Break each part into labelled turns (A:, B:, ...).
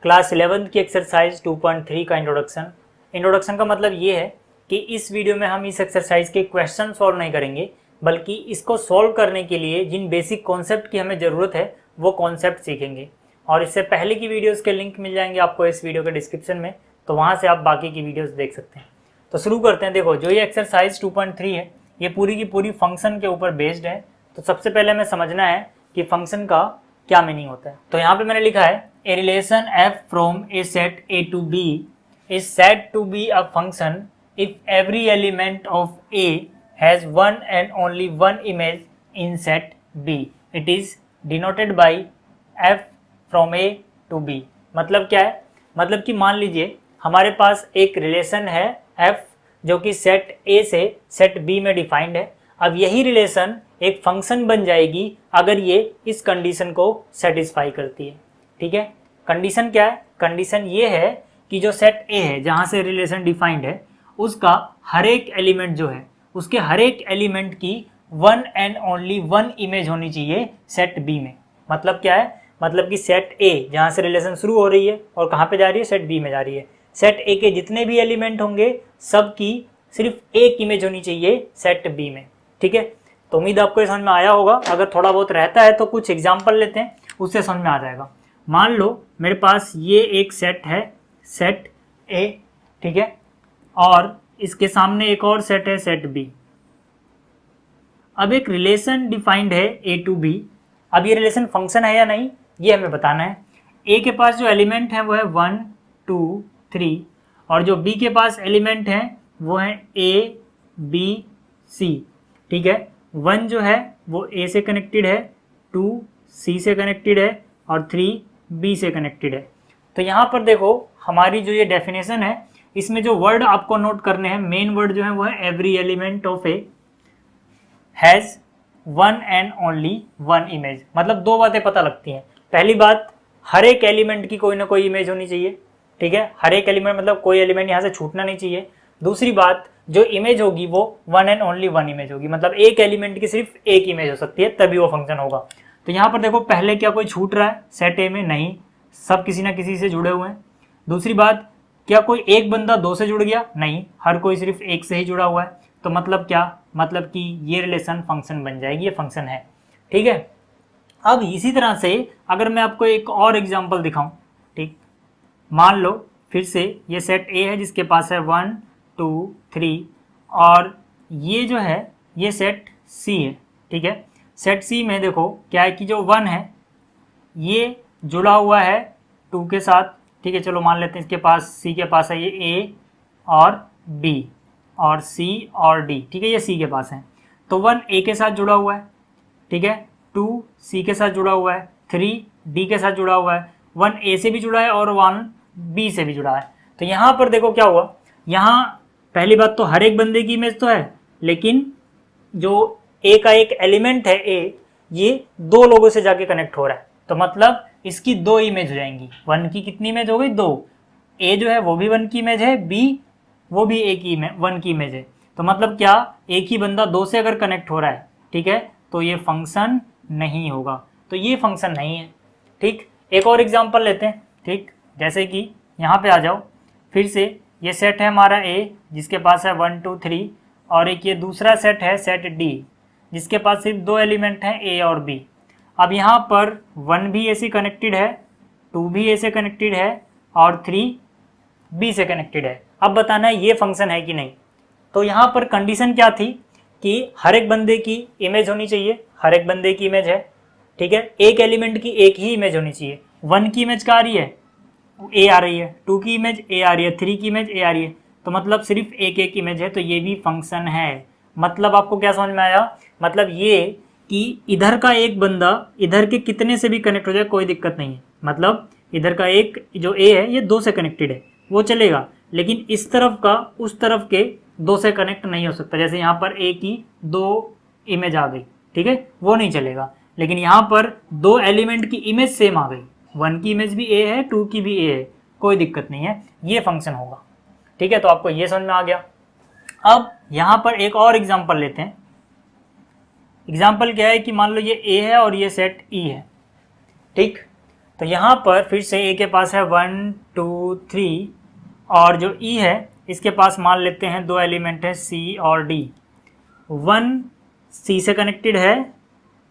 A: Class 11 की exercise 2.3 का introduction का मतलब ये है कि इस वीडियो में हम इस एक्सरसाइज के क्वेश्चन सॉल्व नहीं करेंगे, बल्कि इसको सॉल्व करने के लिए जिन बेसिक कॉन्सेप्ट की हमें ज़रूरत है वो कॉन्सेप्ट सीखेंगे। और इससे पहले की वीडियोस के लिंक मिल जाएंगे आपको इस वीडियो के डिस्क्रिप्शन में, तो वहाँ से आप बाकी की वीडियोस देख सकते हैं। तो शुरू करते हैं। देखो, जो ये एक्सरसाइज 2.3 है ये पूरी की पूरी फंक्शन के ऊपर बेस्ड है। तो सबसे पहले हमें समझना है कि फंक्शन का क्या मीनिंग होता है। तो यहाँ पे मैंने लिखा है a relation f from a set A to B is said to be a function if every element of A has one and only one image in set B. It is denoted by f from A to B. मतलब क्या है? मतलब कि मान लीजिए हमारे पास एक relation है एफ जो कि सेट ए से सेट बी में डिफाइंड है। अब यही रिलेशन एक फंक्शन बन जाएगी अगर ये इस कंडीशन को सेटिस्फाई करती है। ठीक है, कंडीशन क्या है? कंडीशन ये है कि जो सेट ए है जहाँ से रिलेशन डिफाइंड है उसका हर एक एलिमेंट जो है उसके हर एक एलिमेंट की one and only one image होनी चाहिए सेट बी में। मतलब क्या है? मतलब कि सेट ए जहाँ से रिलेशन शुरू हो रही है और कहाँ पे जा रही है? सेट बी में जा रही है। सेट ए के जितने भी एलिमेंट होंगे सब की सिर्फ एक इमेज होनी चाहिए सेट बी में। ठीक है, तो उम्मीद आपको समझ में आया होगा। अगर थोड़ा बहुत रहता है तो कुछ एग्जाम्पल लेते हैं, उससे समझ में आ जाएगा। मान लो मेरे पास ये एक सेट है, सेट ए, ठीक है, और इसके सामने एक और सेट है, सेट बी। अब एक रिलेशन डिफाइंड है ए टू बी। अब ये रिलेशन फंक्शन है या नहीं ये हमें बताना है। ए के पास जो एलिमेंट है वो है 1 2 3 और जो बी के पास एलिमेंट है वो है ए बी सी। ठीक है, 1 जो है वो ए से कनेक्टेड है, 2 सी से कनेक्टेड है और 3 बी से कनेक्टेड है। तो यहाँ पर देखो हमारी जो ये डेफिनेशन है इसमें जो वर्ड आपको नोट करने हैं, मेन वर्ड जो है वो है every element of A has one and only one image. मतलब दो बातें पता लगती हैं। पहली बात, हर एक एलिमेंट की कोई ना कोई इमेज होनी चाहिए। ठीक है, हर एक एलिमेंट मतलब कोई एलिमेंट यहाँ से छूटना नहीं चाहिए। दूसरी बात, जो इमेज होगी वो one and only one image होगी। मतलब एक एलिमेंट की सिर्फ एक इमेज हो सकती है तभी वो फंक्शन होगा। तो यहाँ पर देखो पहले क्या कोई छूट रहा है सेट ए में? नहीं, सब किसी ना किसी से जुड़े हुए हैं। दूसरी बात, क्या कोई एक बंदा दो से जुड़ गया? नहीं, हर कोई सिर्फ एक से ही जुड़ा हुआ है। तो मतलब क्या? मतलब कि ये रिलेशन फंक्शन बन जाएगी, ये फंक्शन है। ठीक है, अब इसी तरह से अगर मैं आपको एक और एग्जांपल दिखाऊं, ठीक, मान लो फिर से ये सेट ए है जिसके पास है 1 2 3 और ये जो है ये सेट सी है। ठीक है, सेट सी में देखो क्या है कि जो 1 है ये जुड़ा हुआ है 2 के साथ। ठीक है, चलो मान लेते हैं इसके पास सी के पास है ये ए और बी और सी और डी। ठीक है, ये सी के पास है। तो 1 ए के साथ जुड़ा हुआ है, ठीक है, 2 सी के साथ जुड़ा हुआ है, 3 डी के साथ जुड़ा हुआ है, 1 ए से भी जुड़ा है और 1 बी से भी जुड़ा है। तो यहाँ पर देखो क्या हुआ, यहाँ पहली बात तो हर एक बंदे की इमेज तो है, लेकिन जो ए का एक एलिमेंट है ए, ये दो लोगों से जाके कनेक्ट हो रहा है। तो मतलब इसकी दो इमेज हो जाएंगी। 1 की कितनी इमेज हो गई? 2। ए जो है वो भी 1 की इमेज है, बी वो भी एक ही 1 की इमेज है। तो मतलब क्या? एक ही बंदा 2 से अगर कनेक्ट हो रहा है, ठीक है, तो ये फंक्शन नहीं होगा। तो ये फंक्शन नहीं है। ठीक, एक और एग्जांपल लेते हैं। ठीक, जैसे कि यहाँ पे आ जाओ, फिर से ये सेट है हमारा ए जिसके पास है 1 2 3 और एक ये दूसरा सेट है सेट डी जिसके पास सिर्फ दो एलिमेंट हैं ए और बी। अब यहाँ पर 1 भी ए से कनेक्टेड है, 2 भी ए से कनेक्टेड है और 3 बी से कनेक्टेड है। अब बताना है ये फंक्शन है कि नहीं। तो यहाँ पर कंडीशन क्या थी कि हर एक बंदे की इमेज होनी चाहिए, हर एक बंदे की इमेज है। ठीक है, एक एलिमेंट की एक ही इमेज होनी चाहिए। 1 की इमेज क्या आ रही है? ए आ रही है, 2 की इमेज ए आ रही है, 3 की इमेज ए आ रही है। तो मतलब सिर्फ एक एक इमेज है, तो ये भी फंक्शन है। मतलब आपको क्या समझ में आया? मतलब ये कि इधर का एक बंदा इधर के कितने से भी कनेक्ट हो जाए कोई दिक्कत नहीं है। मतलब इधर का एक जो ए है ये 2 से कनेक्टेड है वो चलेगा, लेकिन इस तरफ का उस तरफ के 2 से कनेक्ट नहीं हो सकता। जैसे यहाँ पर ए की 2 इमेज आ गई, ठीक है, वो नहीं चलेगा। लेकिन यहाँ पर 2 एलिमेंट की इमेज सेम आ गई, 1 की इमेज भी ए है, 2 की भी ए है, कोई दिक्कत नहीं है, ये फंक्शन होगा। ठीक है, तो आपको ये समझ में आ गया। अब यहाँ पर एक और एग्जाम्पल लेते हैं। एग्जाम्पल क्या है कि मान लो ये ए है और ये सेट ई है। ठीक, तो यहाँ पर फिर से ए के पास है 1 2 3 और जो ई है इसके पास मान लेते हैं 2 एलिमेंट है सी और डी। 1 सी से कनेक्टेड है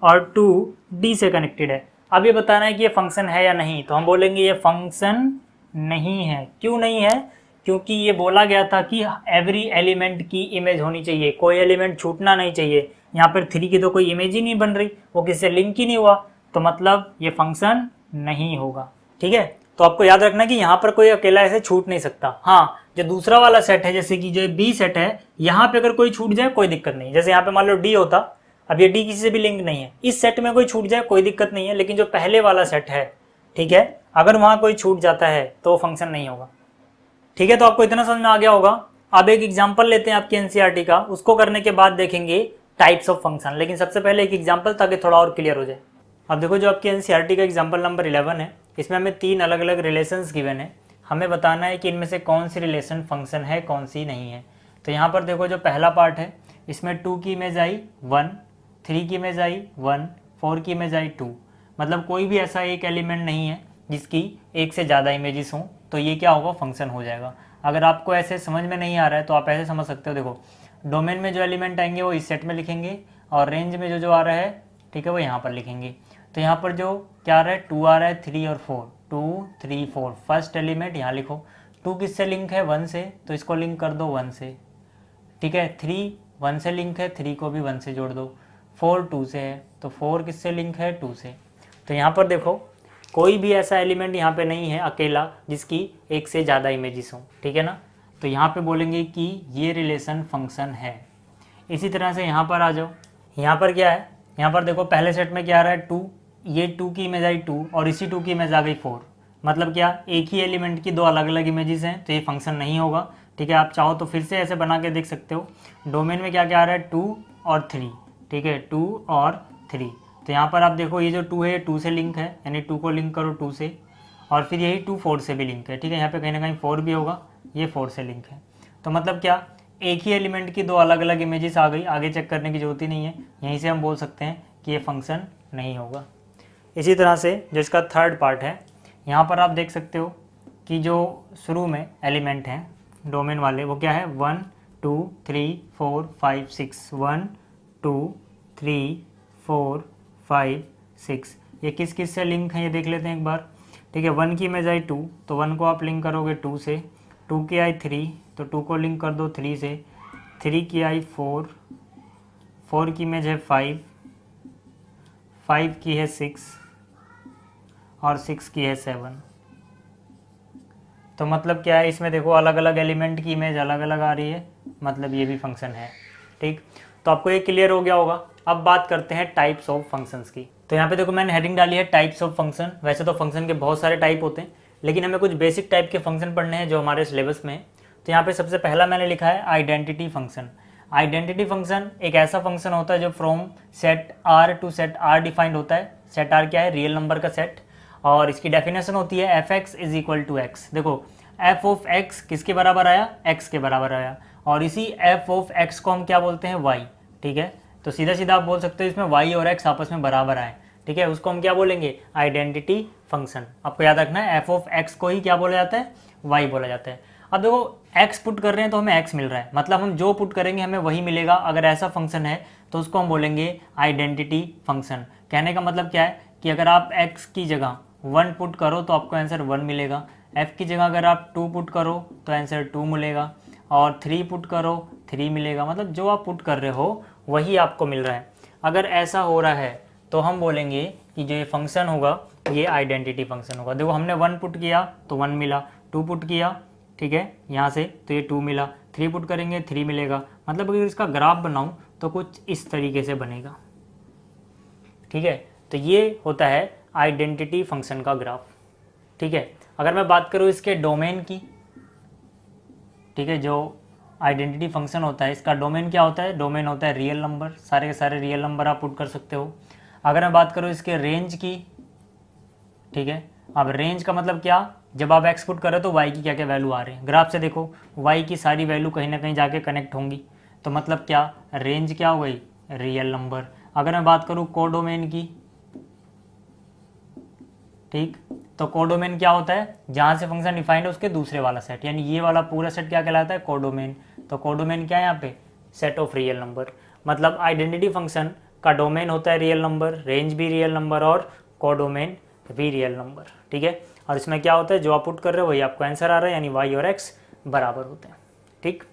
A: और 2 डी से कनेक्टेड है। अब ये बताना है कि ये फंक्शन है या नहीं, तो हम बोलेंगे ये फंक्शन नहीं है। क्यों नहीं है? क्योंकि ये बोला गया था कि एवरी एलिमेंट की इमेज होनी चाहिए, कोई एलिमेंट छूटना नहीं चाहिए। यहाँ पर 3 की तो कोई इमेज ही नहीं बन रही, वो किससे लिंक ही नहीं हुआ, तो मतलब ये फंक्शन नहीं होगा। ठीक है, तो आपको याद रखना कि यहाँ पर कोई अकेला ऐसे छूट नहीं सकता। हाँ, जो दूसरा वाला सेट है जैसे कि जो बी सेट है, यहाँ पे अगर कोई छूट जाए कोई दिक्कत नहीं। जैसे यहाँ पे मान लो डी होता, अब ये डी किसी से भी लिंक नहीं है, इस सेट में कोई छूट जाए कोई दिक्कत नहीं है, लेकिन जो पहले वाला सेट है, ठीक है, अगर वहाँ कोई छूट जाता है तो फंक्शन नहीं होगा। ठीक है, तो आपको इतना समझ में आ गया होगा। अब एक एग्जाम्पल लेते हैं आपकी एनसीईआरटी का, उसको करने के बाद देखेंगे टाइप्स ऑफ फंक्शन। लेकिन सबसे पहले एक एग्जाम्पल ताकि थोड़ा और क्लियर हो जाए। अब देखो जो आपकी एनसीईआरटी का एग्जाम्पल नंबर 11 है, इसमें हमें 3 अलग अलग रिलेशंस गिवन है। हमें बताना है कि इनमें से कौन सी रिलेशन फंक्शन है, कौन सी नहीं है। तो यहाँ पर देखो जो पहला पार्ट है, इसमें 2 की इमेज आई 1, 3 की इमेज आई 1, 4 की इमेज आई 2। मतलब कोई भी ऐसा एक एलिमेंट नहीं है जिसकी एक से ज़्यादा इमेजेस हों, तो ये क्या होगा, फंक्शन हो जाएगा। अगर आपको ऐसे समझ में नहीं आ रहा है तो आप ऐसे समझ सकते हो। देखो डोमेन में जो एलिमेंट आएंगे वो इस सेट में लिखेंगे, और रेंज में जो आ रहा है, ठीक है, वो यहाँ पर लिखेंगे। तो यहाँ पर जो क्या आ रहा है, 2 आ रहा है, 3 और 4, 2 3 4। फर्स्ट एलिमेंट यहाँ लिखो। 2 किससे लिंक है, 1 से, तो इसको लिंक कर दो 1 से। ठीक है, 3 1 से लिंक है, 3 को भी 1 से जोड़ दो। 4 2 से है, तो 4 किससे लिंक है, 2 से। तो यहाँ पर देखो कोई भी ऐसा एलिमेंट यहाँ पे नहीं है अकेला जिसकी एक से ज़्यादा इमेजेस हों। ठीक है ना, तो यहाँ पे बोलेंगे कि ये रिलेशन फंक्शन है। इसी तरह से यहाँ पर आ जाओ। यहाँ पर क्या है, यहाँ पर देखो पहले सेट में क्या आ रहा है, 2, ये 2 की इमेज आई 2 और इसी 2 की इमेज आ गई 4। मतलब क्या, एक ही एलिमेंट की 2 अलग अलग इमेजेस हैं, तो ये फंक्शन नहीं होगा। ठीक है, आप चाहो तो फिर से ऐसे बना के देख सकते हो। डोमेन में क्या क्या आ रहा है, 2 और 3। ठीक है, 2 और 3। तो यहाँ पर आप देखो ये जो 2 है 2 से लिंक है, यानी 2 को लिंक करो 2 से, और फिर यही 2 4 से भी लिंक है। ठीक है, यहाँ पे कहीं ना कहीं 4 भी होगा, ये 4 से लिंक है। तो मतलब क्या, एक ही एलिमेंट की 2 अलग अलग इमेजेस आ गई, आगे चेक करने की जरूरत ही नहीं है। यहीं से हम बोल सकते हैं कि ये फंक्शन नहीं होगा। इसी तरह से जो इसका थर्ड पार्ट है, यहाँ पर आप देख सकते हो कि जो शुरू में एलिमेंट हैं डोमेन वाले, वो क्या है, 1 2 3 4 5 6, 1 2 3 4 5 6। ये किस किस से लिंक है ये देख लेते हैं एक बार। ठीक है, 1 की इमेज आई 2, तो 1 को आप लिंक करोगे 2 से। 2 की आई 3, तो 2 को लिंक कर दो 3 से। 3 की आई 4, 4 की इमेज है 5, 5 की है 6 और 6 की है 7। तो मतलब क्या है, इसमें देखो अलग अलग एलिमेंट की इमेज अलग अलग आ रही है, मतलब ये भी फंक्शन है। ठीक, तो आपको ये क्लियर हो गया होगा। अब बात करते हैं टाइप्स ऑफ फंक्शंस की। तो यहाँ पे देखो मैंने हेडिंग डाली है टाइप्स ऑफ फंक्शन। वैसे तो फंक्शन के बहुत सारे टाइप होते हैं, लेकिन हमें कुछ बेसिक टाइप के फंक्शन पढ़ने हैं जो हमारे सिलेबस में है। तो यहाँ पे सबसे पहला मैंने लिखा है आइडेंटिटी फंक्शन। आइडेंटिटी फंक्शन एक ऐसा फंक्शन होता है जो from set R to set R defined होता है। सेट आर क्या है, रियल नंबर का सेट, और इसकी डेफिनेशन होती है f x is equal to x. देखो एफ ऑफ एक्स किसके बराबर आया, एक्स के बराबर आया, और इसी एफ ऑफ एक्स को हम क्या बोलते हैं, वाई। ठीक है, तो सीधा सीधा आप बोल सकते हो इसमें वाई और एक्स आपस में बराबर आए। ठीक है, उसको हम क्या बोलेंगे, आइडेंटिटी फंक्शन। आपको याद रखना है एफ ऑफ एक्स को ही क्या बोला जाता है, वाई बोला जाता है। अब देखो एक्स पुट कर रहे हैं तो हमें एक्स मिल रहा है, मतलब हम जो पुट करेंगे हमें वही मिलेगा। अगर ऐसा फंक्शन है तो उसको हम बोलेंगे आइडेंटिटी फंक्शन। कहने का मतलब क्या है कि अगर आप एक्स की जगह 1 पुट करो तो आपको आंसर 1 मिलेगा, एफ की जगह अगर आप 2 पुट करो तो आंसर 2 मिलेगा, और 3 पुट करो 3 मिलेगा। मतलब जो आप पुट कर रहे हो वही आपको मिल रहा है। अगर ऐसा हो रहा है तो हम बोलेंगे कि जो ये फंक्शन होगा ये आइडेंटिटी फंक्शन होगा। देखो हमने 1 पुट किया तो 1 मिला, 2 पुट किया, ठीक है, यहाँ से तो ये 2 मिला, 3 पुट करेंगे 3 मिलेगा। मतलब अगर इसका ग्राफ बनाऊँ तो कुछ इस तरीके से बनेगा। ठीक है, तो ये होता है आइडेंटिटी फंक्शन का ग्राफ। ठीक है, अगर मैं बात करूँ इसके डोमेन की, ठीक है, जो आइडेंटिटी फंक्शन होता है इसका डोमेन क्या होता है, डोमेन होता है रियल नंबर। सारे के सारे रियल नंबर आप पुट कर सकते हो। अगर मैं बात करूँ इसके रेंज की, ठीक है, अब रेंज का मतलब क्या, जब आप एक्स पुट करो तो वाई की क्या क्या वैल्यू आ रहे हैं। ग्राफ से देखो वाई की सारी वैल्यू कहीं ना कहीं जाके कनेक्ट होंगी, तो मतलब क्या, रेंज क्या हो गई, रियल नंबर। अगर मैं बात करूँ कोडोमेन की, ठीक। तो कोडोमेन क्या होता है, जहाँ से फंक्शन डिफाइंड है उसके दूसरे वाला सेट, यानी ये वाला पूरा सेट क्या कहलाता है, कोडोमेन। तो कोडोमेन क्या है यहाँ पे, सेट ऑफ रियल नंबर। मतलब आइडेंटिटी फंक्शन का डोमेन होता है रियल नंबर, रेंज भी रियल नंबर और कोडोमेन भी रियल नंबर, ठीक है। और इसमें क्या होता है, जो आप पुट कर रहे हो वही आपको आंसर आ रहा है, यानी वाई और एक्स बराबर होते हैं, ठीक।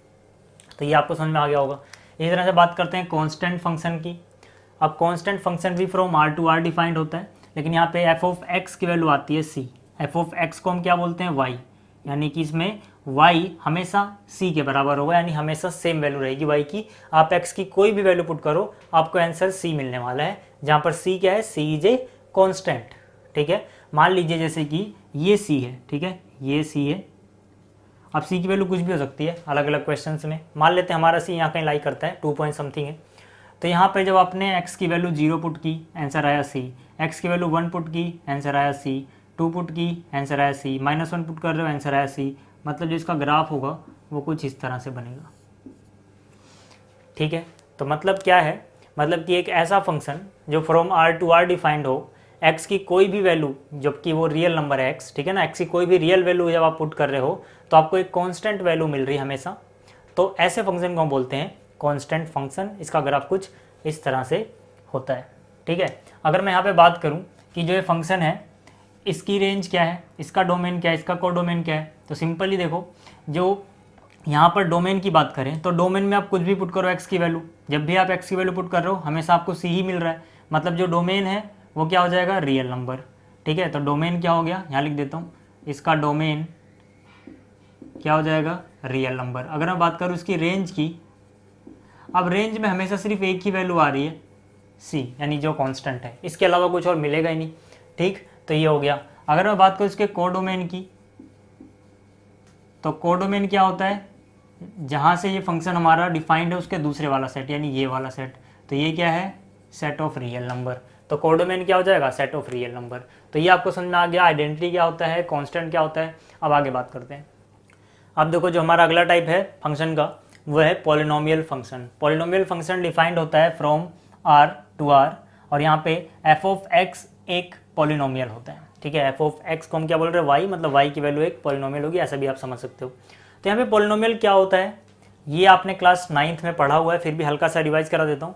A: तो ये आपको समझ में आ गया होगा। इसी तरह से बात करते हैं कांस्टेंट फंक्शन की। अब कांस्टेंट फंक्शन भी from R to R defined होता है, लेकिन यहाँ पे एफ ऑफ एक्स की वैल्यू आती है सी। एफ ऑफ एक्स को हम क्या बोलते हैं, वाई, यानी कि इसमें वाई हमेशा सी के बराबर होगा, यानी हमेशा सेम वैल्यू रहेगी वाई की। आप एक्स की कोई भी वैल्यू पुट करो आपको आंसर सी मिलने वाला है, जहाँ पर सी क्या है, सी इज ए कॉन्स्टेंट, ठीक है। मान लीजिए जैसे कि ये सी है, ठीक है, ये सी है। अब सी की वैल्यू कुछ भी हो सकती है अलग अलग क्वेश्चंस में। मान लेते हैं हमारा सी यहाँ कहीं लाई करता है 2 पॉइंट समथिंग है, तो यहाँ पे जब आपने x की वैल्यू 0 पुट की आंसर आया सी, x की वैल्यू 1 पुट की आंसर आया सी, 2 पुट की आंसर आया सी, -1 पुट कर रहे हो आंसर आया सी। मतलब जो इसका ग्राफ होगा वो कुछ इस तरह से बनेगा, ठीक है। तो मतलब क्या है, मतलब कि एक ऐसा फंक्शन जो from R to R defined हो, x की कोई भी वैल्यू, जबकि वो रियल नंबर है x, ठीक है ना, x की कोई भी रियल वैल्यू जब आप पुट कर रहे हो तो आपको एक कांस्टेंट वैल्यू मिल रही है हमेशा, तो ऐसे फंक्शन को हम बोलते हैं कांस्टेंट फंक्शन। इसका ग्राफ कुछ इस तरह से होता है, ठीक है। अगर मैं यहाँ पे बात करूँ कि जो ये फंक्शन है इसकी रेंज क्या है, इसका डोमेन क्या है, इसका कोडोमेन क्या है, तो सिंपली देखो, जो यहाँ पर डोमेन की बात करें तो डोमेन में आप कुछ भी पुट करो x की वैल्यू, जब भी आप x की वैल्यू पुट कर रहे हो हमेशा आपको c ही मिल रहा है। मतलब जो डोमेन है वो क्या हो जाएगा, रियल नंबर, ठीक है। तो डोमेन क्या हो गया, यहाँ लिख देता हूँ, इसका डोमेन क्या हो जाएगा, रियल नंबर। अगर मैं बात करूँ इसकी रेंज की, अब रेंज में हमेशा सिर्फ एक ही वैल्यू आ रही है c, यानी जो कांस्टेंट है, इसके अलावा कुछ और मिलेगा ही नहीं, ठीक। तो ये हो गया। अगर मैं बात करूँ इसके कोडोमेन की, तो कोडोमेन क्या होता है, जहाँ से ये फंक्शन हमारा डिफाइंड है उसके दूसरे वाला सेट, यानी ये वाला सेट। तो ये क्या है, सेट ऑफ रियल नंबर। तो कोडोमेन क्या हो जाएगा, सेट ऑफ रियल नंबर। तो ये आपको समझ में आ गया आइडेंटिटी क्या होता है, कांस्टेंट क्या होता है। अब आगे बात करते हैं। अब देखो जो हमारा अगला टाइप है फंक्शन का वो है polynomial function. Polynomial function defined होता है फ्रॉम आर टू आर, और यहाँ पे एफ ऑफ एक्स एक पॉलिनोमियल होता है, ठीक है। एफ ऑफ एक्स को हम क्या बोल रहे हैं, वाई, मतलब वाई की वैल्यू एक पॉलिनोमियल होगी, ऐसा भी आप समझ सकते हो। तो यहाँ पे पॉलिनोमियल क्या होता है, ये आपने क्लास 9th में पढ़ा हुआ है, फिर भी हल्का सा रिवाइज करा देता हूँ।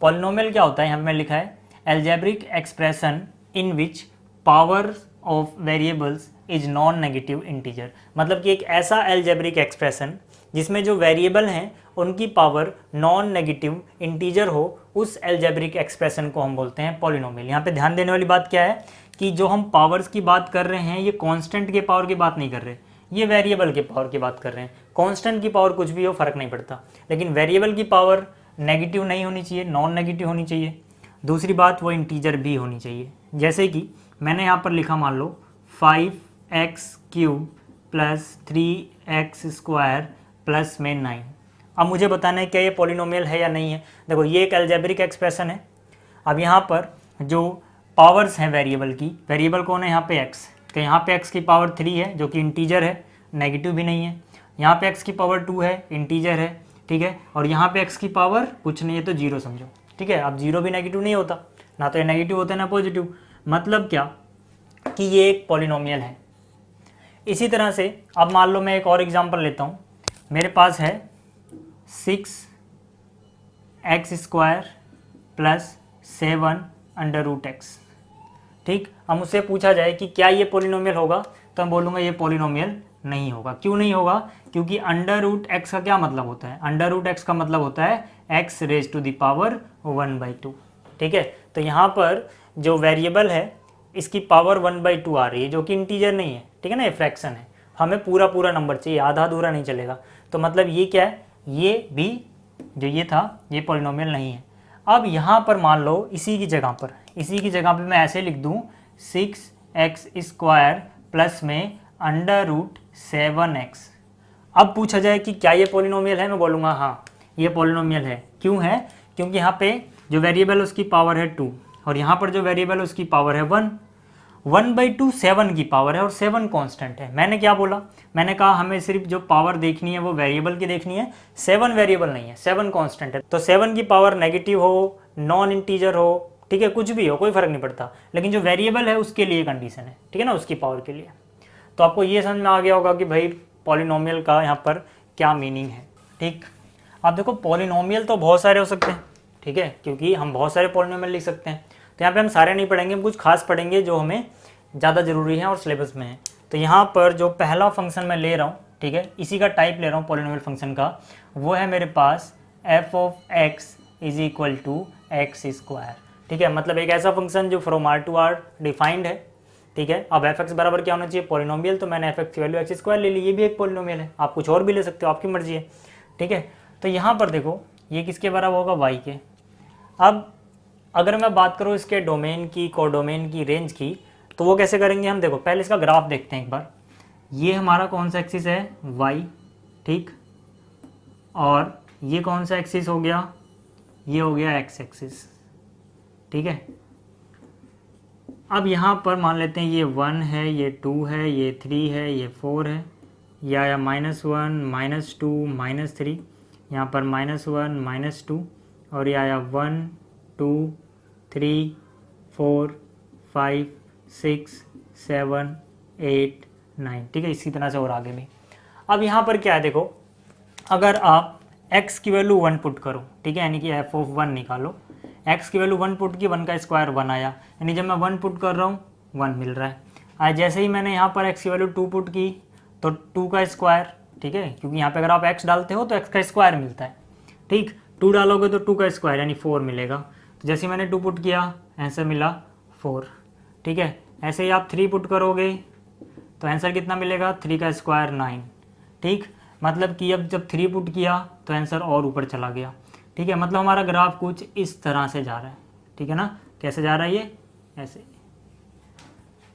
A: पॉलिनोमियल क्या होता है, यहाँ पे लिखा है algebraic expression in which power of variables is non negative integer. मतलब कि एक ऐसा एल्जेब्रिक एक्सप्रेशन जिसमें जो वेरिएबल हैं उनकी पावर नॉन नेगेटिव इंटीजर हो, उस एल्जेब्रिक एक्सप्रेशन को हम बोलते हैं पॉलिनोमियल। यहाँ पे ध्यान देने वाली बात क्या है कि जो हम पावर्स की बात कर रहे हैं ये कांस्टेंट के पावर की बात नहीं कर रहे, ये वेरिएबल के पावर की बात कर रहे हैं। कांस्टेंट की पावर कुछ भी हो फर्क नहीं पड़ता, लेकिन वेरिएबल की पावर नेगेटिव नहीं होनी चाहिए, नॉन नेगेटिव होनी चाहिए। दूसरी बात वो इंटीजर भी होनी चाहिए। जैसे कि मैंने यहाँ पर लिखा, मान लो 5x³ प्लस 3x² प्लस में 9। अब मुझे बताना है क्या ये पॉलिनोमियल है या नहीं है। देखो ये एक एल्जेब्रिक एक्सप्रेशन है। अब यहाँ पर जो पावर्स हैं वेरिएबल की, वेरिएबल कौन है यहाँ पे x, तो यहाँ पे x की पावर 3 है जो कि इंटीजर है, नेगेटिव भी नहीं है। यहाँ पे x की पावर 2 है, इंटीजर है, ठीक है। और यहाँ पे x की पावर कुछ नहीं है तो 0 समझो, ठीक है। अब 0 भी नेगेटिव नहीं होता, ना तो ये नेगेटिव होता है ना पॉजिटिव। मतलब क्या कि ये एक पॉलिनोमियल है। इसी तरह से अब मान लो मैं एक और एग्जांपल लेता हूँ। मेरे पास है 6x² प्लस 7√x, ठीक। अब मुझसे पूछा जाए कि क्या ये पॉलिनोमियल होगा, तो मैं बोलूँगा ये पॉलिनोमियल नहीं होगा। क्यों नहीं होगा, क्योंकि √x का क्या मतलब होता है, √x का मतलब होता है x raise to the power 1/2, ठीक है। तो यहाँ पर जो वेरिएबल है इसकी पावर 1/2 आ रही है, जो कि इंटीजर नहीं है, ठीक है ना, ये फ्रैक्शन है। हमें पूरा पूरा नंबर चाहिए, आधा अधूरा नहीं चलेगा। तो मतलब ये क्या है, ये भी जो ये था ये पॉलिनोमियल नहीं है। अब यहाँ पर मान लो इसी की जगह पे मैं ऐसे लिख दूँ 6x² प्लस में √7x। अब पूछा जाए कि क्या ये पॉलिनोमियल है, मैं बोलूँगा हाँ ये पॉलिनोमियल है। क्यों है, क्योंकि यहाँ पे जो वेरिएबल उसकी पावर है 2 और यहाँ पर जो वेरिएबल उसकी पावर है 1। 1/2 7 की पावर है और 7 कांस्टेंट है। मैंने क्या बोला, मैंने कहा हमें सिर्फ जो पावर देखनी है वो वेरिएबल की देखनी है, 7 वेरिएबल नहीं है, 7 कांस्टेंट है। तो 7 की पावर नेगेटिव हो, नॉन इंटीजर हो, ठीक है, कुछ भी हो कोई फ़र्क नहीं पड़ता, लेकिन जो वेरिएबल है उसके लिए कंडीशन है, ठीक है ना, उसकी पावर के लिए। तो आपको ये समझ में आ गया होगा कि भाई पॉलिनोमियल का यहाँ पर क्या मीनिंग है। ठीक, अब देखो पॉलिनोमियल तो बहुत सारे हो सकते हैं, ठीक है, क्योंकि हम बहुत सारे पॉलिनोमियल लिख सकते हैं। तो यहाँ पे हम सारे नहीं पढ़ेंगे, हम कुछ खास पढ़ेंगे जो हमें ज़्यादा ज़रूरी है और सिलेबस में है। तो यहाँ पर जो पहला फंक्शन मैं ले रहा हूँ, ठीक है, इसी का टाइप ले रहा हूँ पॉलिनोमियल फंक्शन का, वो है मेरे पास f of x is equal to x square. ठीक है, मतलब एक ऐसा फंक्शन जो from r to r defined है। ठीक है, अब f(x) बराबर क्या होना चाहिए, पॉलिनोमियल, तो मैंने f(x) की वैल्यू एक्स स्क्वायर ले ली, ये भी एक पॉलिनोमियल है, आप कुछ और भी ले सकते हो, आपकी मर्जी है। ठीक है, तो यहाँ पर देखो ये किसके बराबर होगा, y के। अब अगर मैं बात करूँ इसके डोमेन की, कोडोमेन की, रेंज की, तो वो कैसे करेंगे हम, देखो पहले इसका ग्राफ देखते हैं एक बार। ये हमारा कौन सा एक्सिस है, y, ठीक, और ये कौन सा एक्सिस हो गया, ये हो गया x एक्सिस। ठीक है, अब यहाँ पर मान लेते हैं ये 1 है, ये 2 है, ये 3 है, ये 4 है, या -1 -2 -3, यहाँ पर -1 -2, और ये आया 1 2 3 4 5 6 7 8 9। ठीक है, इसी तरह से और आगे भी। अब यहाँ पर क्या है, देखो अगर आप x की वैल्यू 1 पुट करो, ठीक है, यानी कि f ऑफ 1 निकालो, x की वैल्यू 1 पुट की, 1 का स्क्वायर 1 आया, यानी जब मैं 1 पुट कर रहा हूँ 1 मिल रहा है। आज जैसे ही मैंने यहाँ पर x की वैल्यू 2 पुट की तो 2 का स्क्वायर, ठीक है, क्योंकि यहाँ पे अगर आप x डालते हो तो x का स्क्वायर मिलता है। ठीक, 2 डालोगे तो 2 का स्क्वायर यानी 4 मिलेगा। तो जैसे मैंने 2 पुट किया, आंसर मिला 4। ठीक है, ऐसे ही आप 3 पुट करोगे तो आंसर कितना मिलेगा, 3 का स्क्वायर 9। ठीक, मतलब कि अब जब 3 पुट किया तो आंसर और ऊपर चला गया। ठीक है, मतलब हमारा ग्राफ कुछ इस तरह से जा रहा है। ठीक है ना, कैसे जा रहा है ये, ऐसे।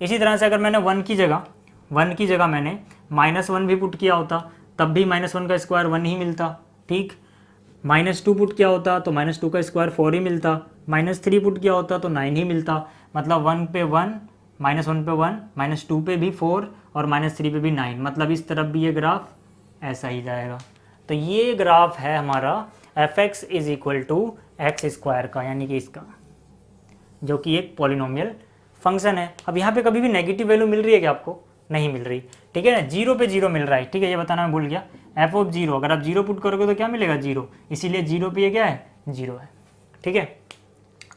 A: इसी तरह से अगर मैंने 1 की जगह मैंने -1 भी पुट किया होता, तब भी -1 का स्क्वायर 1 ही मिलता। ठीक, -2 पुट किया होता तो -2 का स्क्वायर 4 ही मिलता, -3 पुट किया होता तो 9 ही मिलता। मतलब 1 पे 1, -1 पे 1, -2 पे भी 4 और -3 पे भी 9, मतलब इस तरफ भी ये ग्राफ ऐसा ही जाएगा। तो ये ग्राफ है हमारा f(x) is equal to x square का, यानी कि इसका, जो कि एक पॉलिनोमियल फंक्शन है। अब यहाँ पे कभी भी नेगेटिव वैल्यू मिल रही है क्या आपको, नहीं मिल रही। ठीक है ना, 0 पे 0 मिल रहा है। ठीक है, ये बताना मैं भूल गया, f ऑफ 0 अगर आप 0 पुट करोगे तो क्या मिलेगा, 0, इसीलिए 0 पे ये क्या है, 0 है। ठीक है,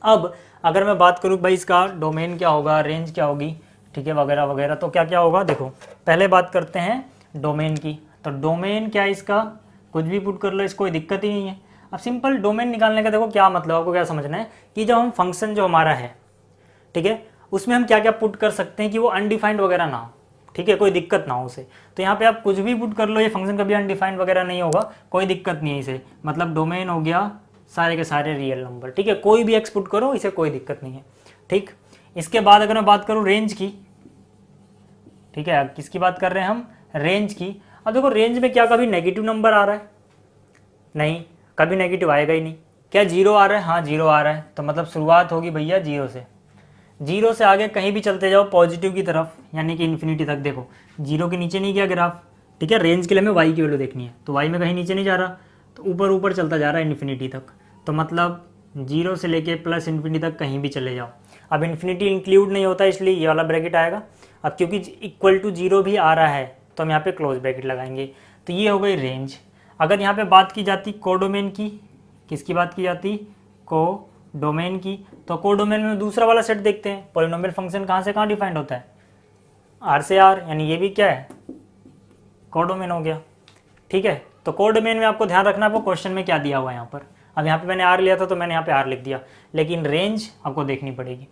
A: अब अगर मैं बात करूँ भाई इसका डोमेन क्या होगा, रेंज क्या होगी, ठीक है, वगैरह वगैरह, तो क्या क्या होगा, देखो पहले बात करते हैं डोमेन की। तो डोमेन क्या है इसका, कुछ भी पुट कर लो, इसको कोई दिक्कत ही नहीं है। अब सिंपल डोमेन निकालने का देखो क्या मतलब, आपको क्या समझना है कि जब हम फंक्शन जो हमारा है, ठीक है, उसमें हम क्या क्या पुट कर सकते हैं कि वो अनडिफाइंड वगैरह ना हो। ठीक है, कोई दिक्कत ना हो उसे। तो यहाँ पे आप कुछ भी पुट कर लो, ये फंक्शन कभी अनडिफाइंड वगैरह नहीं होगा, कोई दिक्कत नहीं है इसे। मतलब डोमेन हो गया सारे के सारे रियल नंबर। ठीक है, कोई भी एक्स पुट करो, इसे कोई दिक्कत नहीं है। ठीक, इसके बाद अगर मैं बात करूँ रेंज की, ठीक है, किसकी बात कर रहे हैं हम, रेंज की। अब देखो रेंज में क्या कभी नेगेटिव नंबर आ रहा है, नहीं, कभी नेगेटिव आएगा ही नहीं। क्या 0 आ रहा है, हाँ 0 आ रहा है, तो मतलब शुरुआत होगी भैया 0 से। 0 से आगे कहीं भी चलते जाओ पॉजिटिव की तरफ, यानी कि इन्फिनिटी तक। देखो 0 के नीचे नहीं गया ग्राफ। ठीक है, रेंज के लिए हमें y की वैल्यू देखनी है, तो y में कहीं नीचे नहीं जा रहा, तो ऊपर ऊपर चलता जा रहा है इन्फिनिटी तक। तो मतलब 0 से लेके प्लस इन्फिनिटी तक कहीं भी चले जाओ। अब इन्फिनिटी इंक्लूड नहीं होता, इसलिए ये वाला ब्रैकेट आएगा। अब क्योंकि इक्वल टू 0 भी आ रहा है तो हम यहाँ पे क्लोज ब्रैकेट लगाएंगे। तो ये हो गई रेंज। अगर यहाँ पे बात की जाती कोडोमेन की, किसकी बात की जाती, कोडोमेन की, तो कोडोमेन में दूसरा वाला सेट देखते हैं। पॉलिनोमियल फंक्शन कहाँ से कहाँ डिफाइंड होता है, R से R, यानी ये भी क्या है, कोडोमेन हो गया। ठीक है, तो कोडोमेन में आपको ध्यान रखना, आपको क्वेश्चन में क्या दिया हुआ है यहाँ पर। अब यहाँ पे मैंने R लिया था तो मैंने यहाँ पे R लिख दिया, लेकिन रेंज आपको देखनी पड़ेगी।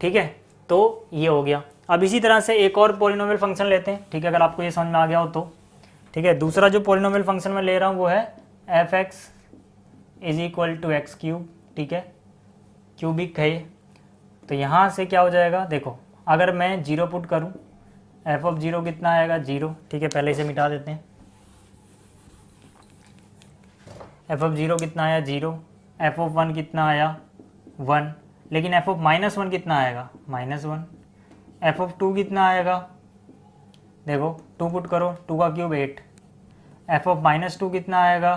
A: ठीक है, तो ये हो गया। अब इसी तरह से एक और पॉलिनोमियल फंक्शन लेते हैं। ठीक है, अगर आपको ये समझ में आ गया हो तो। ठीक है, दूसरा जो पॉलिनोमियल फंक्शन मैं ले रहा हूँ वो है f(x) is equal to x cube. ठीक है, क्यूबिक है। तो यहाँ से क्या हो जाएगा, देखो अगर मैं 0 पुट करूँ, f ऑफ 0 कितना आएगा, 0। ठीक है, पहले इसे मिटा देते हैं। f ऑफ 0 कितना आया, 0। f ऑफ 1 कितना आया, 1। लेकिन f ऑफ -1 कितना आएगा, -1। f ऑफ 2 कितना आएगा, देखो 2 पुट करो, 2 का क्यूब 8। f ऑफ -2 कितना आएगा,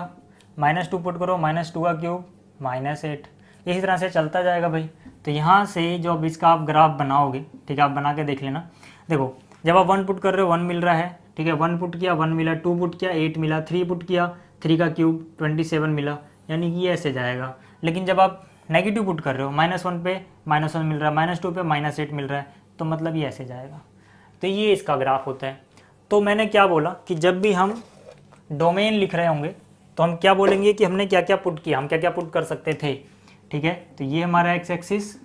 A: -2 पुट करो, -2 का क्यूब -8। इसी तरह से चलता जाएगा भाई। तो यहाँ से जो अब इसका आप ग्राफ बनाओगे, ठीक है, आप बना के देख लेना। देखो जब आप 1 पुट कर रहे हो 1 मिल रहा है, ठीक है, 1 पुट किया 1 मिला, 2 पुट किया 8 मिला, 3 पुट किया 3 का क्यूब 27 मिला, यानी कि ये ऐसे जाएगा। लेकिन जब आप नेगेटिव पुट कर रहे हो -1 पे -1 मिल रहा है, -2 पे -8 मिल रहा है, तो मतलब ये ऐसे जाएगा। तो ये इसका ग्राफ होता है। तो मैंने क्या बोला कि जब भी हम डोमेन लिख रहे होंगे तो हम क्या बोलेंगे कि हमने क्या क्या पुट किया, हम क्या क्या पुट कर सकते थे, ठीक है। तो ये हमारा एक्स एक्सिस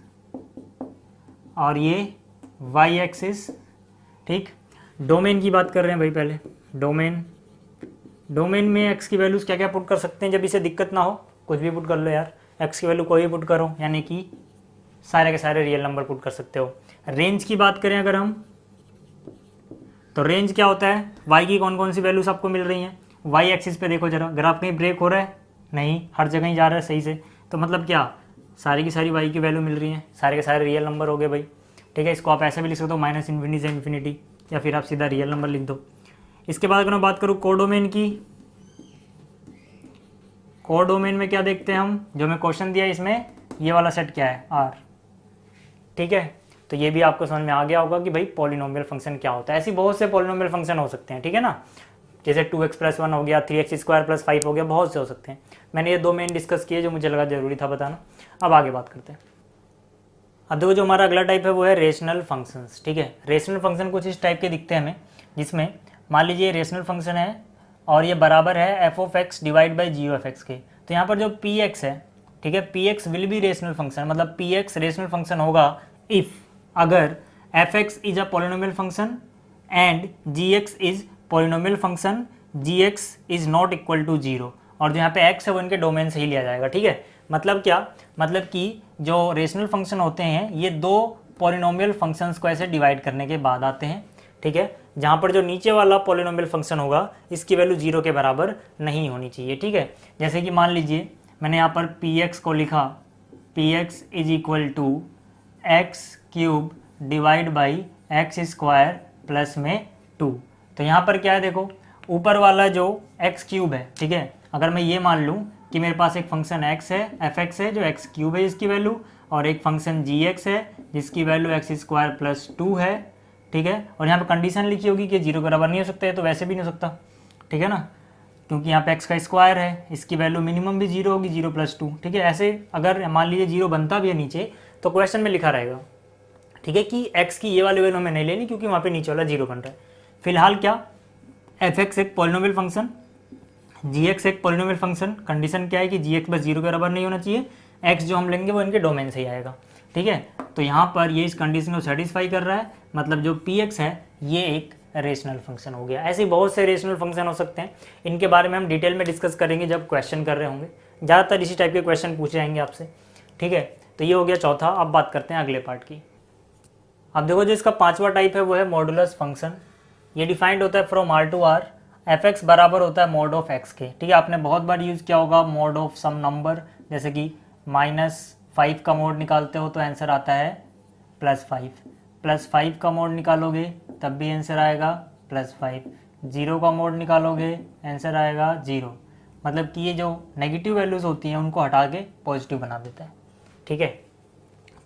A: और ये वाई एक्सिस, ठीक। डोमेन की बात कर रहे हैं भाई, पहले डोमेन में एक्स की वैल्यूज़ क्या क्या पुट कर सकते हैं। जब इसे दिक्कत ना हो कुछ भी पुट कर लो यार, एक्स की वैल्यू कोई भी पुट करो, यानी कि सारे के सारे रियल नंबर पुट कर सकते हो। रेंज की बात करें अगर हम, तो रेंज क्या होता है, वाई की कौन कौन सी वैल्यूज आपको मिल रही हैं। वाई एक्सिस पे देखो जरा, ग्राफ कहीं ब्रेक हो रहा है, नहीं, हर जगह ही जा रहा है सही से। तो मतलब क्या, सारी की सारी वाई की वैल्यू मिल रही है, सारे के सारे रियल नंबर हो गए भाई, ठीक है। इसको आप ऐसे भी लिख सकते हो -∞ से इन्फिनिटी, या फिर आप सीधा रियल नंबर लिख दो। इसके बाद अगर मैं बात करूँ कोडोमेन की, कोडोमेन में क्या देखते हैं हम, जो मैं क्वेश्चन दिया इसमें ये वाला सेट क्या है, आर, ठीक है। तो ये भी आपको समझ में आ गया होगा कि भाई पॉलिनोमियल फंक्शन क्या होता है। ऐसी बहुत से पॉलिनोमियल फंक्शन हो सकते हैं, ठीक है ना, जैसे 2x+1 हो गया, 3x² + 5 हो गया, बहुत से हो सकते हैं। मैंने ये 2 मेन डिस्कस किए जो मुझे लगा जरूरी था बताना। अब आगे बात करते हैं। अब देखो जो हमारा अगला टाइप है वो है रेशनल फंक्शंस, ठीक है। रेशनल फंक्शन कुछ इस टाइप के दिखते हैं हमें, जिसमें मान लीजिए रेशनल फंक्शन है और ये बराबर है f(x) / g(x) के। तो यहाँ पर जो px है, ठीक है, px will be rational function, मतलब px रेशनल फंक्शन होगा इफ़ अगर fx is a polynomial function and gx is polynomial function, gx is not equal to 0, और जो यहाँ पे x है वो इनके डोमेन से ही लिया जाएगा, ठीक है। मतलब क्या, मतलब कि जो रेशनल फंक्शन होते हैं ये 2 पॉलिनोमियल फंक्शंस को ऐसे डिवाइड करने के बाद आते हैं, ठीक है, जहाँ पर जो नीचे वाला पॉलिनोमियल फंक्शन होगा इसकी वैल्यू 0 के बराबर नहीं होनी चाहिए, ठीक है। जैसे कि मान लीजिए मैंने यहाँ पर px को लिखा, px is equal to x³ divide by x² plus में 2। तो यहाँ पर क्या है, देखो ऊपर वाला जो x³ है, ठीक है, अगर मैं ये मान लूँ कि मेरे पास एक फंक्शन x है, fx है, जो x³ है इसकी वैल्यू, और एक फंक्शन gx है जिसकी वैल्यू x² + 2 है, ठीक है, और यहाँ पे कंडीशन लिखी होगी कि 0 के बराबर नहीं हो सकता है, तो वैसे भी नहीं हो सकता, ठीक है ना, क्योंकि यहाँ पे x का स्क्वायर है, इसकी वैल्यू मिनिमम भी 0 होगी, 0 + 2, ठीक है। ऐसे अगर मान लीजिए 0 बनता भी है नीचे तो क्वेश्चन में लिखा रहेगा, ठीक है, कि x की ये वाली वैल्यू हमें नहीं लेनी क्योंकि वहाँ पे नीचे वाला 0 बन रहा है। फिलहाल क्या, fx एक पॉलिनोमियल फंक्शन, gx एक पॉलिनोमियल फंक्शन, कंडीशन क्या है कि gx बस 0 के बराबर नहीं होना चाहिए, x जो हम लेंगे वो इनके डोमेन से ही आएगा, ठीक है। तो यहाँ पर ये इस कंडीशन को सेटिस्फाई कर रहा है, मतलब जो px है ये एक रेशनल फंक्शन हो गया। ऐसे बहुत से रेशनल फंक्शन हो सकते हैं, इनके बारे में हम डिटेल में डिस्कस करेंगे जब क्वेश्चन कर रहे होंगे, ज़्यादातर इसी टाइप के क्वेश्चन पूछे जाएंगे आपसे, ठीक है। तो ये हो गया चौथा। अब बात करते हैं अगले पार्ट की। अब देखो जो इसका 5वां टाइप है वो है मॉडुलस फंक्शन। ये डिफाइंड होता है from R to R, fx बराबर होता है mod ऑफ x के, ठीक है। आपने बहुत बार यूज़ किया होगा mod ऑफ सम नंबर, जैसे कि -5 का मोड निकालते हो तो आंसर आता है +5, +5 का मोड निकालोगे तब भी आंसर आएगा +5, 0 का मोड निकालोगे आंसर आएगा 0। मतलब कि ये जो नेगेटिव वैल्यूज़ होती हैं उनको हटा के पॉजिटिव बना देता है, ठीक है।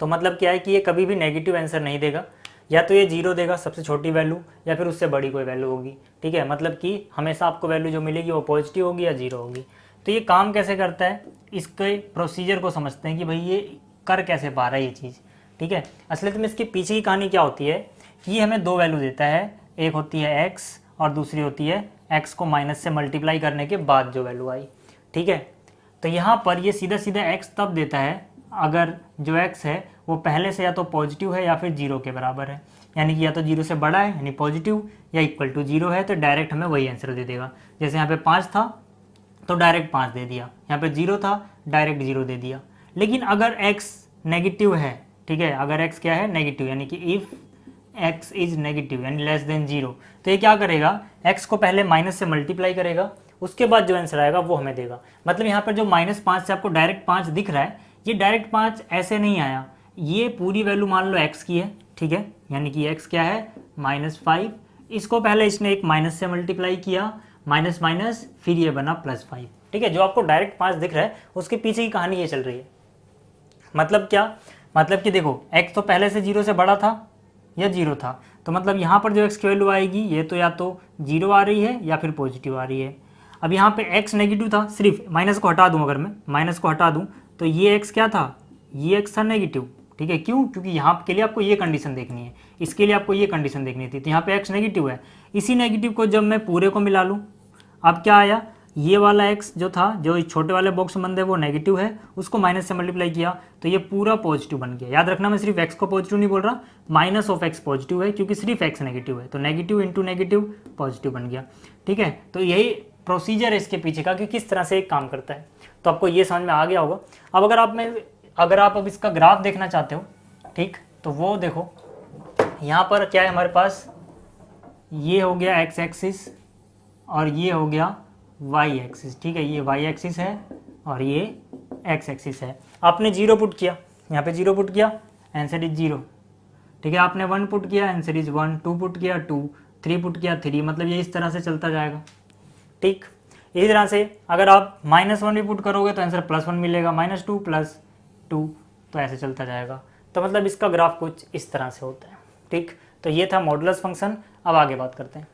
A: तो मतलब क्या है कि ये कभी भी नेगेटिव आंसर नहीं देगा, या तो ये 0 देगा सबसे छोटी वैल्यू, या फिर उससे बड़ी कोई वैल्यू होगी, ठीक है। मतलब कि हमेशा आपको वैल्यू जो मिलेगी वो पॉजिटिव होगी या 0 होगी। तो ये काम कैसे करता है, इसके प्रोसीजर को समझते हैं कि भाई ये कर कैसे पा रहा है ये चीज़, ठीक है। असलियत में इसकी पीछे की कहानी क्या होती है कि ये हमें 2 वैल्यू देता है, एक होती है x और दूसरी होती है x को माइनस से मल्टीप्लाई करने के बाद जो वैल्यू आई, ठीक है। तो यहाँ पर ये सीधा सीधा x तब देता है अगर जो x है वो पहले से या तो पॉजिटिव है या फिर 0 के बराबर है, यानी कि या तो 0 से बड़ा है यानी पॉजिटिव, या इक्वल टू 0 है, तो डायरेक्ट हमें वही आंसर दे देगा। जैसे यहाँ पे 5 था तो डायरेक्ट 5 दे दिया, यहाँ पे 0 था डायरेक्ट 0 दे दिया। लेकिन अगर x नेगेटिव है, ठीक है, अगर x क्या है नेगेटिव, यानी कि इफ़ x इज नेगेटिव यानी लेस देन 0, तो ये क्या करेगा, x को पहले माइनस से मल्टीप्लाई करेगा, उसके बाद जो आंसर आएगा वो हमें देगा। मतलब यहाँ पर जो -5 से आपको डायरेक्ट 5 दिख रहा है, ये डायरेक्ट 5 ऐसे नहीं आया, ये पूरी वैल्यू मान लो x की है, ठीक है, यानी कि x क्या है -5, इसको पहले इसने एक माइनस से मल्टीप्लाई किया, माइनस माइनस फिर ये बना +5, ठीक है। जो आपको डायरेक्ट 5 दिख रहा है उसके पीछे की कहानी ये चल रही है। मतलब क्या, मतलब कि देखो x तो पहले से 0 से बड़ा था या 0 था, तो मतलब यहाँ पर जो x की वैल्यू आएगी ये तो या तो 0 आ रही है या फिर पॉजिटिव आ रही है। अब यहाँ पे x नेगेटिव था, सिर्फ माइनस को हटा दूँ, अगर मैं माइनस को हटा दूँ तो ये x क्या था, ये x था नेगेटिव। ठीक है, क्यों? क्योंकि यहाँ के लिए आपको ये कंडीशन देखनी है, इसके लिए आपको ये कंडीशन देखनी थी, तो यहाँ पे x नेगेटिव है। इसी नेगेटिव को जब मैं पूरे को मिला लूँ, अब क्या आया, ये वाला x जो था, जो इस छोटे वाले बॉक्स में बंद है वो नेगेटिव है, उसको माइनस से मल्टीप्लाई किया तो ये पूरा पॉजिटिव बन गया। याद रखना मैं सिर्फ x को पॉजिटिव नहीं बोल रहा, माइनस ऑफ x पॉजिटिव है, क्योंकि सिर्फ x नेगेटिव है, तो नेगेटिव इंटू नेगेटिव पॉजिटिव बन गया। ठीक है, तो यही प्रोसीजर है इसके पीछे का कि किस तरह से एक काम करता है, तो आपको ये समझ में आ गया होगा। अब अगर आप अब इसका ग्राफ देखना चाहते हो, ठीक, तो वो देखो यहाँ पर क्या है हमारे पास, ये हो गया x एक्सिस और ये हो गया y एक्सिस। ठीक है, ये y एक्सिस है और ये x एक्सिस है। आपने 0 पुट किया, यहाँ पे 0 पुट किया, आंसर इज 0। ठीक है, आपने 1 पुट किया, आंसर इज 1, 2 पुट किया 2, 3 पुट किया 3, मतलब ये इस तरह से चलता जाएगा। ठीक, इसी तरह से अगर आप -1 भी पुट करोगे तो आंसर +1 मिलेगा, -2 + 2, तो ऐसे चलता जाएगा। तो मतलब इसका ग्राफ कुछ इस तरह से होता है। ठीक, तो ये था मॉडुलस फंक्शन। अब आगे बात करते हैं।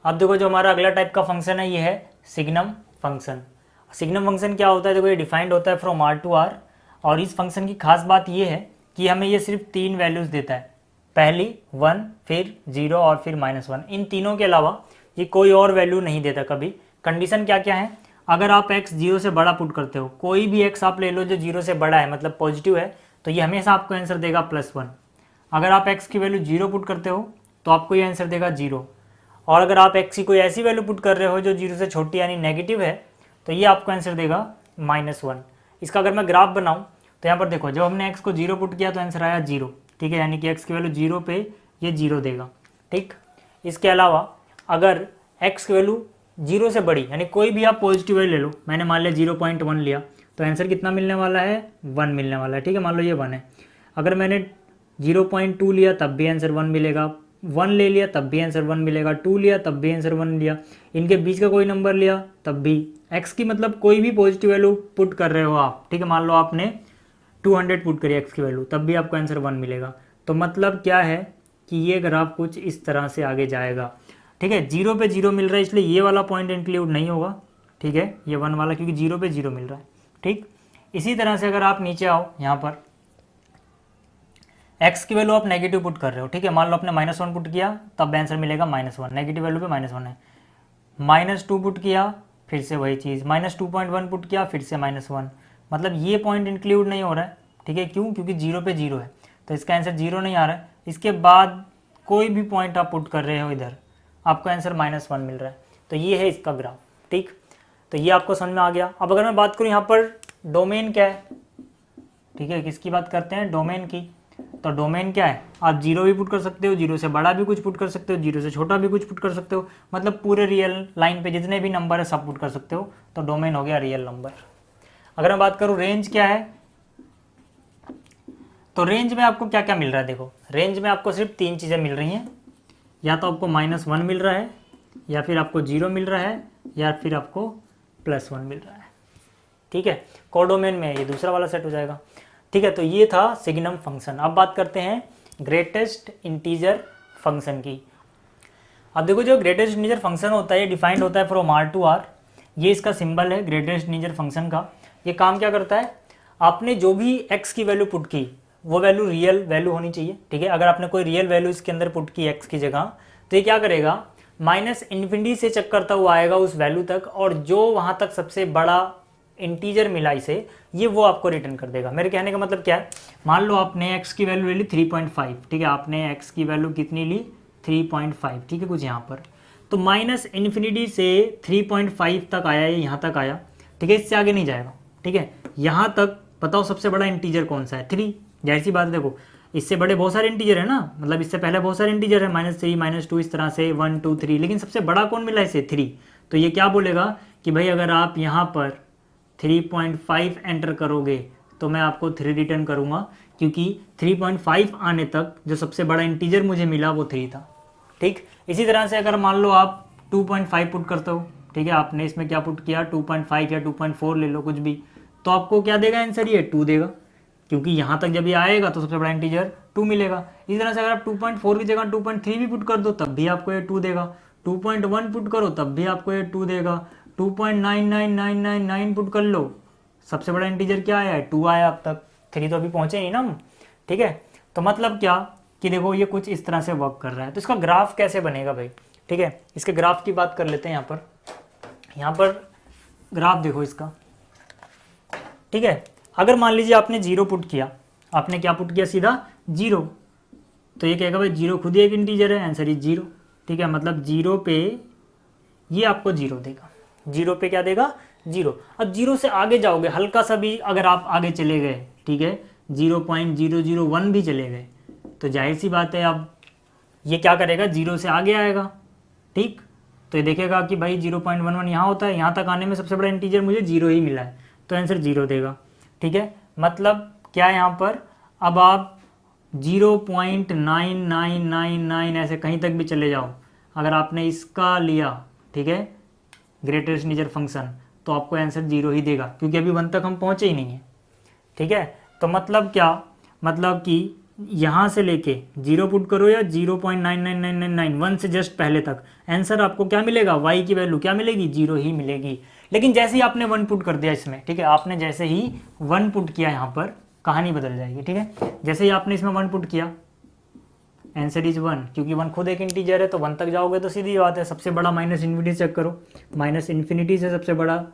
A: अब देखो जो हमारा अगला टाइप का फंक्शन है ये है सिग्नम फंक्शन। सिग्नम फंक्शन क्या होता है, देखो ये डिफाइंड होता है फ्रॉम R to R, और इस फंक्शन की खास बात ये है कि हमें ये सिर्फ 3 वैल्यूज़ देता है, पहली 1, फिर 0 और फिर -1। इन तीनों के अलावा ये कोई और वैल्यू नहीं देता कभी। कंडीशन क्या क्या है, अगर आप x 0 से बड़ा पुट करते हो, कोई भी x आप ले लो जो 0 से बड़ा है मतलब पॉजिटिव है, तो ये हमेशा आपको आंसर देगा +1। अगर आप x की वैल्यू 0 पुट करते हो तो आपको ये आंसर देगा 0, और अगर आप x की कोई ऐसी वैल्यू पुट कर रहे हो जो 0 से छोटी यानी नेगेटिव है, तो ये आपको आंसर देगा -1। इसका अगर मैं ग्राफ बनाऊं तो यहाँ पर देखो जब हमने x को 0 पुट किया तो आंसर आया 0। ठीक है, यानी कि x की वैल्यू 0 पे ये 0 देगा। ठीक, इसके अलावा अगर x की वैल्यू 0 से बड़ी यानी कोई भी आप पॉजिटिव वैल्यू ले लो, मैंने मान लिया 0.1 लिया, तो आंसर कितना मिलने वाला है, 1 मिलने वाला है। ठीक है, मान लो ये 1 है। अगर मैंने 0.2 लिया तब भी आंसर 1 मिलेगा, 1 ले लिया तब भी आंसर 1 मिलेगा, 2 लिया तब भी आंसर 1 लिया, इनके बीच का कोई नंबर लिया तब भी। x की मतलब कोई भी पॉजिटिव वैल्यू पुट कर रहे हो आप, ठीक है, मान लो आपने 200 पुट करी x की वैल्यू, तब भी आपको आंसर 1 मिलेगा। तो मतलब क्या है कि ये ग्राफ कुछ इस तरह से आगे जाएगा। ठीक है, 0 पे 0 मिल रहा है इसलिए ये वाला पॉइंट इंक्लूड नहीं होगा। ठीक है, ये 1 वाला, क्योंकि 0 पे 0 मिल रहा है। ठीक, इसी तरह से अगर आप नीचे आओ, यहाँ पर x की वैल्यू आप नेगेटिव पुट कर रहे हो। ठीक है, मान लो आपने -1 पुट किया तब आंसर मिलेगा -1, नेगेटिव वैल्यू पे -1 है। -2 पुट किया फिर से वही चीज़, -2.1 पुट किया फिर से -1, मतलब ये पॉइंट इंक्लूड नहीं हो रहा है। ठीक है, क्यों? क्योंकि 0 पे 0 है, तो इसका आंसर 0 नहीं आ रहा है। इसके बाद कोई भी पॉइंट आप पुट कर रहे हो इधर, आपको आंसर -1 मिल रहा है। तो ये है इसका ग्राफ। ठीक, तो ये आपको समझ में आ गया। अब अगर मैं बात करूँ यहाँ पर डोमेन क्या है, ठीक है, किसकी बात करते हैं, डोमेन की। तो डोमेन क्या है, आप 0 भी पुट कर सकते हो, 0 से बड़ा भी कुछ पुट कर सकते हो, 0 से छोटा भी कुछ पुट कर सकते हो, मतलब पूरे रियल लाइन पे जितने भी नंबर है सब पुट कर सकते हो। तो डोमेन हो गया रियल नंबर। अगर मैं बात करूँ रेंज क्या है, तो रेंज में आपको क्या क्या मिल रहा है, देखो रेंज में आपको सिर्फ 3 चीज़ें मिल रही हैं, या तो आपको -1 मिल रहा है, या फिर आपको 0 मिल रहा है, या फिर आपको +1 मिल रहा है। ठीक है, कोडोमेन में ये दूसरा वाला सेट हो जाएगा। ठीक है, तो ये था सिग्नम फंक्शन। अब बात करते हैं ग्रेटेस्ट इंटीजर फंक्शन की। अब देखो जो ग्रेटेस्ट इंटीजर फंक्शन होता है ये डिफाइंड होता है फ्रॉम R to R। ये इसका सिंबल है ग्रेटेस्ट इंटीजर फंक्शन का। ये काम क्या करता है, आपने जो भी x की वैल्यू पुट की वो वैल्यू रियल वैल्यू होनी चाहिए। ठीक है, अगर आपने कोई रियल वैल्यू इसके अंदर पुट की x की जगह, तो ये क्या करेगा, -∞ से चेक करता हुआ आएगा उस वैल्यू तक, और जो वहाँ तक सबसे बड़ा इंटीजर मिला इसे, ये वो आपको रिटर्न कर देगा। मेरे कहने का मतलब क्या है, मान लो आपने x की वैल्यू ले ली 3.5। ठीक है, आपने x की वैल्यू कितनी ली, 3.5। ठीक है, कुछ यहाँ पर तो -∞ से 3.5 तक आया, ये यहाँ तक आया। ठीक है, इससे आगे नहीं जाएगा। ठीक है, यहाँ तक बताओ सबसे बड़ा इंटीजर कौन सा है, 3। जाहिर सी बात है, देखो इससे बड़े बहुत सारे इंटीजर है ना, मतलब इससे पहले बहुत सारे इंटीजर है, -3 -2 इस तरह से 1 2 3, लेकिन सबसे बड़ा कौन मिला इसे, 3। तो ये क्या बोलेगा कि भाई अगर आप यहाँ पर 3.5 एंटर करोगे तो मैं आपको 3 रिटर्न करूँगा, क्योंकि 3.5 आने तक जो सबसे बड़ा इंटीजर मुझे मिला वो 3 था। ठीक, इसी तरह से अगर मान लो आप 2.5 पुट करते हो, ठीक है, आपने इसमें क्या पुट किया, 2.5 या 2.4 ले लो कुछ भी, तो आपको क्या देगा आंसर, ये 2 देगा। क्योंकि यहाँ तक जब ये आएगा तो सबसे बड़ा इंटीजर 2 मिलेगा। इसी तरह से अगर आप 2.4 की जगह 2.3 भी पुट कर दो तब भी आपको ये 2 देगा, 2.1 पुट करो तब भी आपको ये 2 देगा, 2.99999 पुट कर लो, सबसे बड़ा इंटीजर क्या आया है? 2 आया। अब तक 3 तो अभी पहुँचे नहीं ना हम, ठीक है। तो मतलब क्या कि देखो ये कुछ इस तरह से वर्क कर रहा है। तो इसका ग्राफ कैसे बनेगा भाई, ठीक है। इसके ग्राफ की बात कर लेते हैं। यहाँ पर ग्राफ देखो इसका, ठीक है। अगर मान लीजिए आपने 0 पुट किया, आपने क्या पुट किया? सीधा 0, तो ये कहेगा भाई 0 खुद ही एक इंटीजर है, आंसर इज 0, ठीक है। मतलब 0 पे ये आपको 0 देगा, 0 पे क्या देगा? 0। अब 0 से आगे जाओगे, हल्का सा भी अगर आप आगे चले गए, ठीक है, 0.001 भी चले गए, तो जाहिर सी बात है अब ये क्या करेगा? 0 से आगे आएगा, ठीक। तो ये देखेगा कि भाई 0.11 यहाँ होता है, यहाँ तक आने में सबसे बड़ा इंटीजर मुझे 0 ही मिला है, तो आंसर 0 देगा, ठीक है। मतलब क्या है यहाँ पर? अब आप 0.9999 ऐसे कहीं तक भी चले जाओ, अगर आपने इसका लिया, ठीक है, ग्रेटेस्ट इंटीजर फंक्शन, तो आपको आंसर 0 ही देगा, क्योंकि अभी 1 तक हम पहुँचे ही नहीं है, ठीक है। तो मतलब क्या? मतलब कि यहाँ से लेके 0 पुट करो या 0.99999 1 से जस्ट पहले तक, आंसर आपको क्या मिलेगा? y की वैल्यू क्या मिलेगी? 0 ही मिलेगी। लेकिन जैसे ही आपने 1 पुट कर दिया इसमें, ठीक है, आपने जैसे ही 1 पुट किया, यहाँ पर कहानी बदल जाएगी, ठीक है। जैसे ही आपने इसमें 1 पुट किया, आंसर इज 1, क्योंकि 1 खुद एक इंटीजर है, तो 1 तक जाओगे तो सीधी बात है, सबसे बड़ा माइनस इन्फिनिटी चेक करो, माइनस इन्फिनिटी से सबसे बड़ा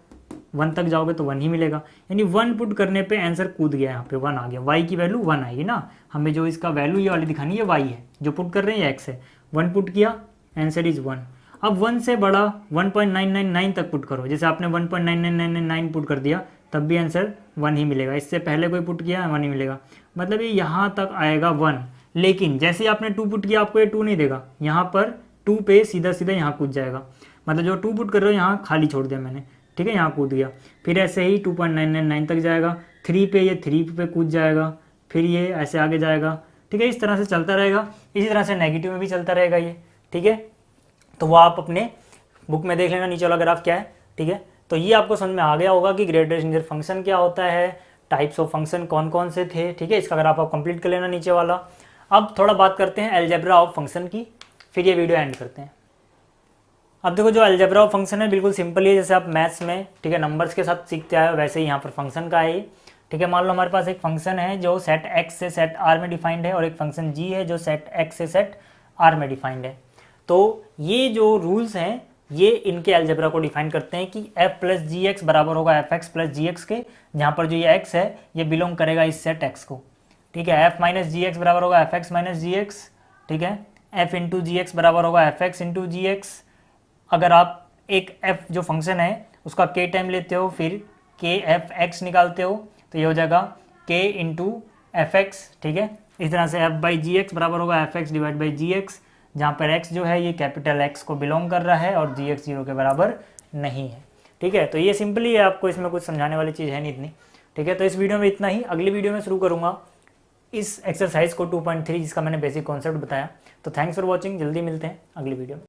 A: 1 तक जाओगे तो 1 ही मिलेगा। यानी 1 पुट करने पे आंसर कूद गया, यहाँ पे 1 आ गया, y की वैल्यू 1 आएगी ना। हमें जो इसका वैल्यू ये वाली दिखानी है y है, जो पुट कर रहे हैं ये x है। 1 पुट किया, आंसर इज 1। अब 1 से बड़ा 1.999 तक पुट करो, जैसे आपने 1.99999 पुट कर दिया तब भी आंसर 1 ही मिलेगा। इससे पहले कोई पुट किया 1 ही मिलेगा, मतलब ये यहाँ तक आएगा 1। लेकिन जैसे ही आपने 2 पुट किया आपको ये 2 नहीं देगा, यहाँ पर 2 पे सीधा सीधा यहाँ कूद जाएगा, मतलब जो 2 पुट कर रहे हो यहाँ खाली छोड़ दिया मैंने, ठीक है, यहाँ कूद गया। फिर ऐसे ही 2.999 तक जाएगा, 3 पे ये 3 पे कूद जाएगा, फिर ये ऐसे आगे जाएगा, ठीक है। इस तरह से चलता रहेगा, इसी तरह से नेगेटिव में भी चलता रहेगा ये, ठीक है। तो वो आप अपने बुक में देख लेना नीचे वाला ग्राफ क्या है, ठीक है। तो ये आपको समझ में आ गया होगा कि ग्रेटेस्ट इंटीजर फंक्शन क्या होता है, टाइप्स ऑफ फंक्शन कौन कौन से थे, ठीक है। इसका ग्राफ आप कंप्लीट कर लेना नीचे वाला। अब थोड़ा बात करते हैं अलजेब्रा ऑफ फंक्शन की, फिर ये वीडियो एंड करते हैं। अब देखो जो अलजेब्रा ऑफ फंक्शन है बिल्कुल सिंपल ही है, जैसे आप मैथ्स में, ठीक है, नंबर्स के साथ सीखते आए वैसे ही यहाँ पर फंक्शन का है, ठीक है। मान लो हमारे पास एक फंक्शन है जो सेट x से सेट r में डिफाइंड है, और एक फंक्शन g है जो सेट x से सेट r में डिफाइंड है। तो ये जो रूल्स हैं ये इनके अलजेब्रा को डिफाइन करते हैं कि f प्लस जी एक्स बराबर होगा एफ एक्स प्लस जी एक्स के, जहाँ पर जो ये x है ये बिलोंग करेगा इस सेट x को, ठीक है। f माइनस जी एक्स बराबर होगा एफ एक्स माइनस जी एक्स, ठीक है। f इंटू जी एक्स बराबर होगा एफ एक्स इंटू जी एक्स। अगर आप एक f जो फंक्शन है उसका k टाइम लेते हो, फिर k एफ एक्स निकालते हो, तो ये हो जाएगा k इंटू एफ एक्स, ठीक है। इस तरह से f बाई जी एक्स बराबर होगा f x divide by g x, जहाँ पर x जो है ये कैपिटल X को बिलोंग कर रहा है और जी एक्स 0 के बराबर नहीं है, ठीक है। तो ये सिंपली है, आपको इसमें कुछ समझाने वाली चीज़ है नहीं इतनी, ठीक है। तो इस वीडियो में इतना ही, अगली वीडियो में शुरू करूँगा इस एक्सरसाइज को 2.3 जिसका मैंने बेसिक कॉन्सेप्ट बताया। तो थैंक्स फॉर वॉचिंग, जल्दी मिलते हैं अगली वीडियो में।